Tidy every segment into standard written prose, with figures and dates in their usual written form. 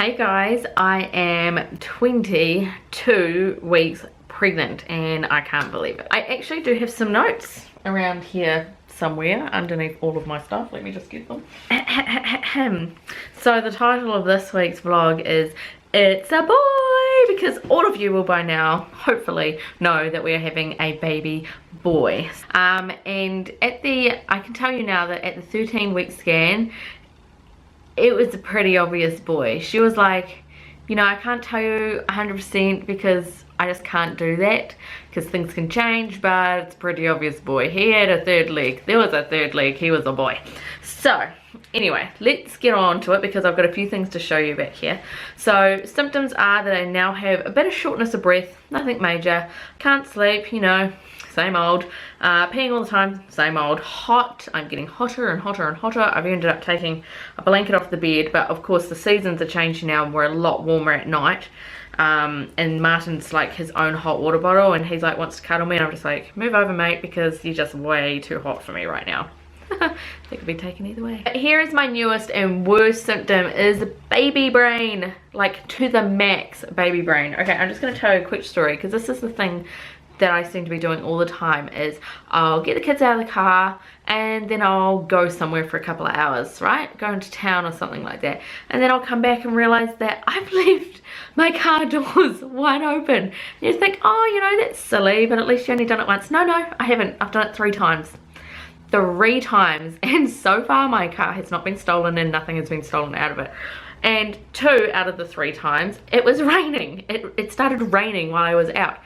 Hey guys, I am 22 weeks pregnant and I can't believe it. I actually do have some notes around here somewhere underneath all of my stuff. Let me just get them. So the title of this week's vlog is It's a Boy, because all of you will by now hopefully know that we are having a baby boy. And I can tell you now that at the 13-week scan it was a pretty obvious boy. She was like, you know, I can't tell you 100% because I just can't do that because things can change, but it's a pretty obvious boy. He had a third leg. There was a third leg. He was a boy. So anyway, let's get on to it because I've got a few things to show you back here. So symptoms are that I now have a bit of shortness of breath, nothing major, can't sleep, you know, same old, peeing all the time, same old, hot, I'm getting hotter and hotter and hotter. I've ended up taking a blanket off the bed, but of course the seasons are changing now and we're a lot warmer at night. And Martin's like his own hot water bottle and he's like wants to cuddle me and I'm just like, move over mate because you're just way too hot for me right now. That could be taken either way. But here is my newest and worst symptom is baby brain, like to the max baby brain. Okay, I'm just going to tell you a quick story because this is the thing that I seem to be doing all the time is I'll get the kids out of the car and then I'll go somewhere for a couple of hours, right? Go into town or something like that. And then I'll come back and realize that I've left my car doors wide open. And you think, oh, you know, that's silly, but at least you only done it once. No, I haven't. I've done it 3 times. 3 times. And so far my car has not been stolen and nothing has been stolen out of it. And 2 out of the 3 times, it was raining. It started raining while I was out.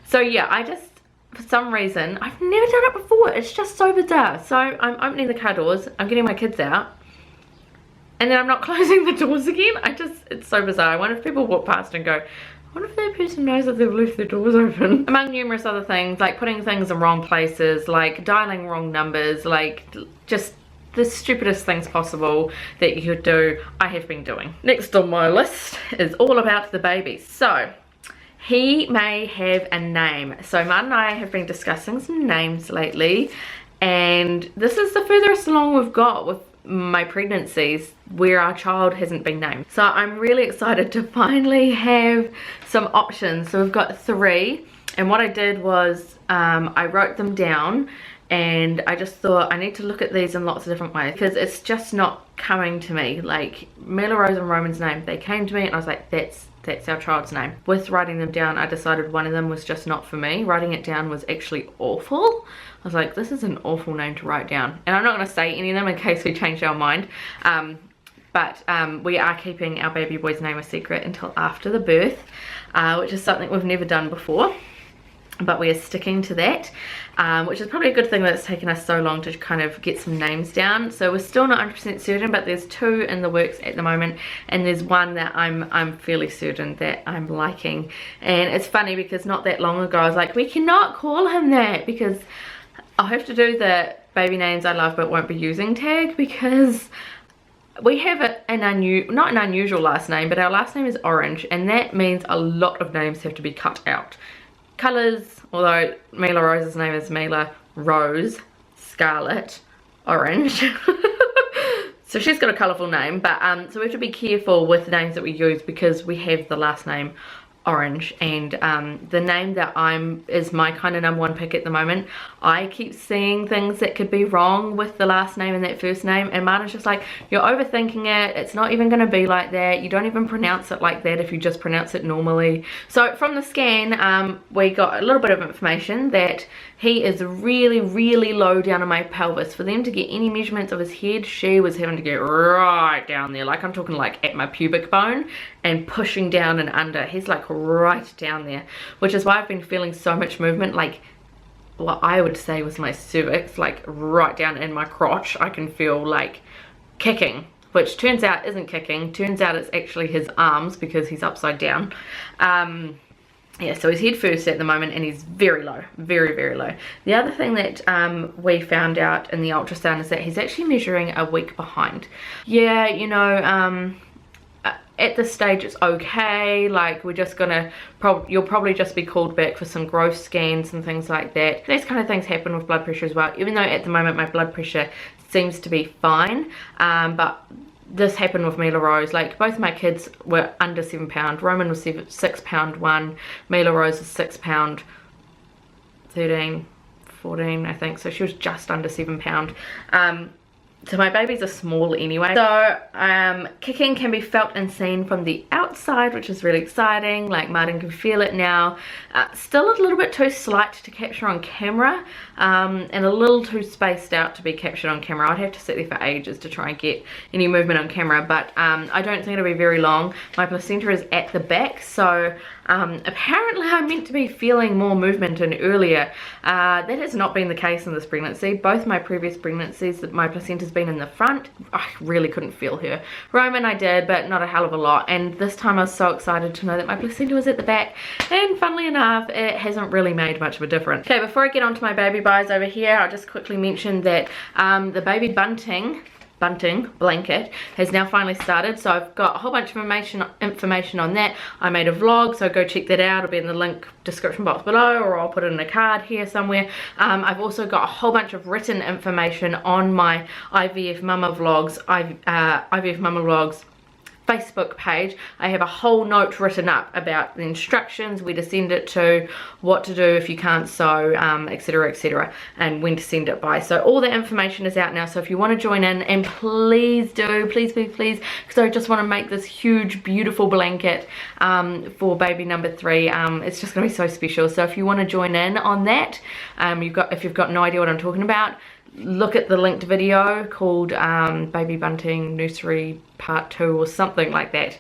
So yeah, I just, for some reason, I've never done it before. It's just so bizarre. So I'm opening the car doors, I'm getting my kids out, and then I'm not closing the doors again. It's so bizarre. I wonder if people walk past and go, I wonder if that person knows that they've left their doors open. Among numerous other things, like putting things in wrong places, like dialing wrong numbers, like just the stupidest things possible that you could do, I have been doing. Next on my list is all about the baby. So he may have a name. So Martin and I have been discussing some names lately and this is the furthest along we've got with my pregnancies where our child hasn't been named. So I'm really excited to finally have some options. So we've got 3 and what I did was I wrote them down and I just thought I need to look at these in lots of different ways because it's just not coming to me. Like Mila, Rose and Roman's name, they came to me and I was like, that's our child's name. With writing them down, I decided one of them was just not for me. Writing it down was actually awful. I was like, this is an awful name to write down. And I'm not going to say any of them in case we change our mind. But we are keeping our baby boy's name a secret until after the birth, which is something we've never done before. But we are sticking to that, which is probably a good thing that it's taken us so long to kind of get some names down. So we're still not 100% certain, but there's 2 in the works at the moment and there's one that I'm fairly certain that I'm liking. And it's funny because not that long ago I was like, we cannot call him that because I'll have to do the baby names I love but won't be using tag because we have not an unusual last name, but our last name is Orange and that means a lot of names have to be cut out. Colours, although Mila Rose's name is Mila Rose Scarlet Orange. So she's got a colourful name, but so we have to be careful with the names that we use because we have the last name Orange and the name that is my kind of #1 pick at the moment. I keep seeing things that could be wrong with the last name and that first name and Martin's just like, you're overthinking it, it's not even going to be like that, you don't even pronounce it like that if you just pronounce it normally. So from the scan we got a little bit of information that he is really low down on my pelvis. For them to get any measurements of his head, she was having to get right down there, like I'm talking like at my pubic bone and pushing down and under. He's like right down there, which is why I've been feeling so much movement, like what I would say was my cervix, like right down in my crotch. I can feel like kicking, which turns out isn't kicking, turns out it's actually his arms because he's upside down. Yeah, so he's head first at the moment and he's very low, very low. The other thing that we found out in the ultrasound is that he's actually measuring a week behind. Yeah, you know, at this stage it's okay, like we're just gonna you'll probably just be called back for some growth scans and things like that. These kind of things happen with blood pressure as well, even though at the moment my blood pressure seems to be fine, but this happened with Mila Rose. Like, both my kids were under 7 pound. Roman was 6 pound 1. Mila Rose was 6 pound 13, 14, I think. So she was just under 7 pound. So my babies are small anyway. So kicking can be felt and seen from the outside, which is really exciting. Like, Martin can feel it now. Still a little bit too slight to capture on camera, and a little too spaced out to be captured on camera. I'd have to sit there for ages to try and get any movement on camera, but I don't think it'll be very long. My placenta is at the back, so apparently I'm meant to be feeling more movement and earlier. That has not been the case in this pregnancy. Both my previous pregnancies, my placenta's been in the front. I really couldn't feel her. Roman I did, but not a hell of a lot. And this time I was so excited to know that my placenta was at the back, and funnily enough, it hasn't really made much of a difference. Okay, before I get on to my baby buys over here, I'll just quickly mention that the baby bunting blanket has now finally started. So I've got a whole bunch of information on that. I made a vlog, so go check that out. It'll be in the link description box below, or I'll put it in a card here somewhere. I've also got a whole bunch of written information on my IVF Mama Vlogs, IVF Mama Vlogs Facebook page. I have a whole note written up about the instructions, where to send it to, what to do if you can't sew, etc, etc, and when to send it by. So all the information is out now, so if you want to join in, and please do, please, because I just want to make this huge beautiful blanket for baby number 3. It's just going to be so special. So if you want to join in on that, if you've got no idea what I'm talking about, look at the linked video called Baby Bunting Nursery Part 2 or something like that.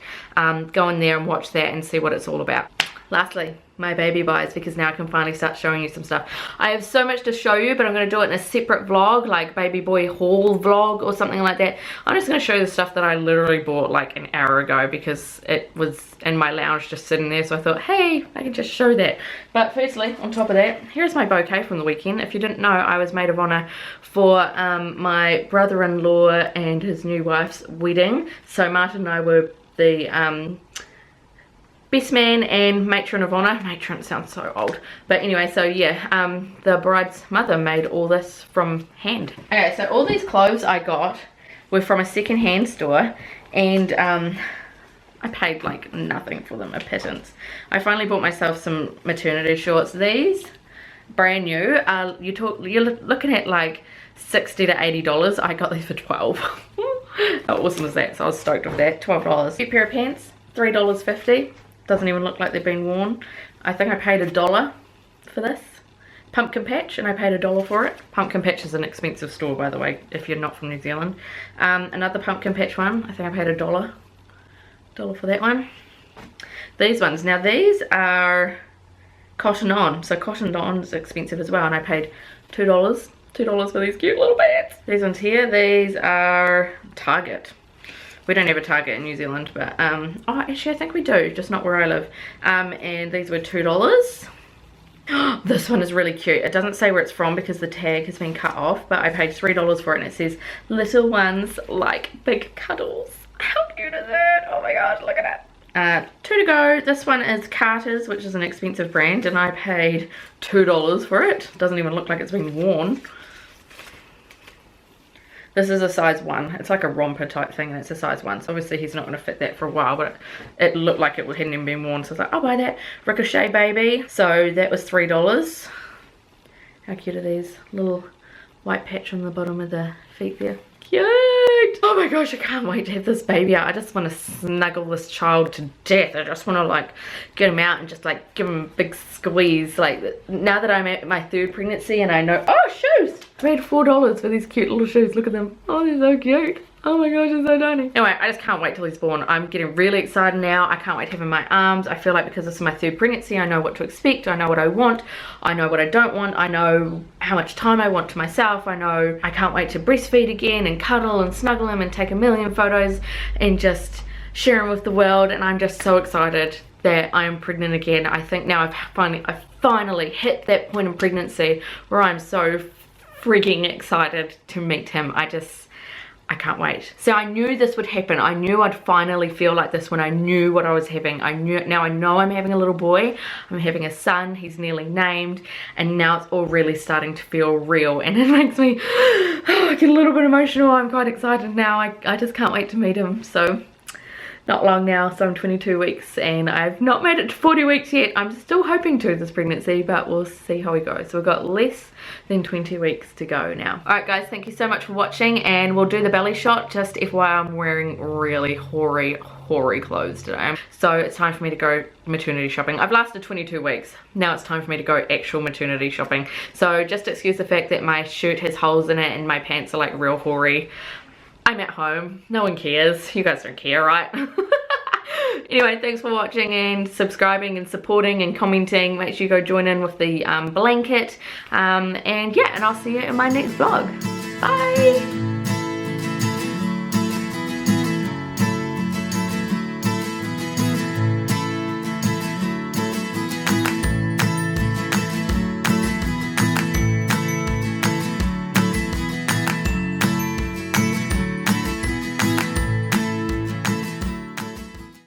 Go in there and watch that and see what it's all about. Lastly, my baby buys, because now I can finally start showing you some stuff. I have so much to show you, but I'm going to do it in a separate vlog, like baby boy haul vlog or something like that. I'm just going to show you the stuff that I literally bought like an hour ago, because it was in my lounge just sitting there, so I thought, hey, I can just show that. But firstly, on top of that, here's my bouquet from the weekend. If you didn't know, I was maid of honor for my brother-in-law and his new wife's wedding. So Martin and I were the best man and matron of honor. Matron sounds so old, but anyway, so yeah, the bride's mother made all this from hand. Okay, so all these clothes I got were from a second-hand store, and I paid like nothing for them, a pittance. I finally bought myself some maternity shorts. These, brand new, you're looking at like $60 to $80. I got these for $12. How awesome is that? So I was stoked with that. $12. New pair of pants, $3.50. Doesn't even look like they've been worn. I think I paid $1 for this. Pumpkin patch, and I paid $1 for it. Pumpkin patch is an expensive store, by the way, if you're not from New Zealand. Another pumpkin patch one, I think I paid $1 for that one. These ones, now these are cotton on, so cotton on is expensive as well, and I paid $2 for these cute little pants. These ones here, these are Target. We don't have a Target in New Zealand, but oh, actually I think we do, just not where I live. And these were $2. This one is really cute. It doesn't say where it's from because the tag has been cut off, but I paid $3 for it, and it says little ones like big cuddles. How cute is it? Oh my gosh, look at it. 2 to go. This one is Carter's, which is an expensive brand, and I paid $2 for it. Doesn't even look like it's been worn. This is a size 1. It's like a romper type thing, and it's a size 1. So obviously he's not going to fit that for a while, but it looked like it hadn't even been worn. So I was like, I'll buy that. Ricochet baby. So that was $3. How cute are these? Little white patch on the bottom of the feet there. Cute. Oh my gosh, I can't wait to have this baby out. I just want to snuggle this child to death. I just want to like get him out and just like give him a big squeeze. Like, now that I'm at my 3rd pregnancy and I know, oh, shoes. I paid $4 for these cute little shoes. Look at them. Oh, they're so cute. Oh my gosh, it's so tiny. Anyway, I just can't wait till he's born. I'm getting really excited now. I can't wait to have him in my arms. I feel like because this is my 3rd pregnancy, I know what to expect. I know what I want. I know what I don't want. I know how much time I want to myself. I know I can't wait to breastfeed again and cuddle and snuggle him and take a million photos and just share him with the world. And I'm just so excited that I am pregnant again. I think now I've finally hit that point in pregnancy where I'm so freaking excited to meet him. I can't wait. So I knew this would happen. I knew I'd finally feel like this when I knew what I was having. Now I know I'm having a little boy. I'm having a son. He's nearly named. And now it's all really starting to feel real. And it makes me I get a little bit emotional. I'm quite excited now. I just can't wait to meet him. So not long now, so I'm 22 weeks and I've not made it to 40 weeks yet. I'm still hoping to this pregnancy, but we'll see how we go. So we've got less than 20 weeks to go now. Alright guys, thank you so much for watching, and we'll do the belly shot. Just FYI, I'm wearing really hoary clothes today. So it's time for me to go maternity shopping. I've lasted 22 weeks. Now it's time for me to go actual maternity shopping. So just excuse the fact that my shirt has holes in it and my pants are like real hoary. I'm at home. No one cares. You guys don't care, right? Anyway, thanks for watching and subscribing and supporting and commenting. Make sure you go join in with the blanket. And yeah, and I'll see you in my next vlog. Bye!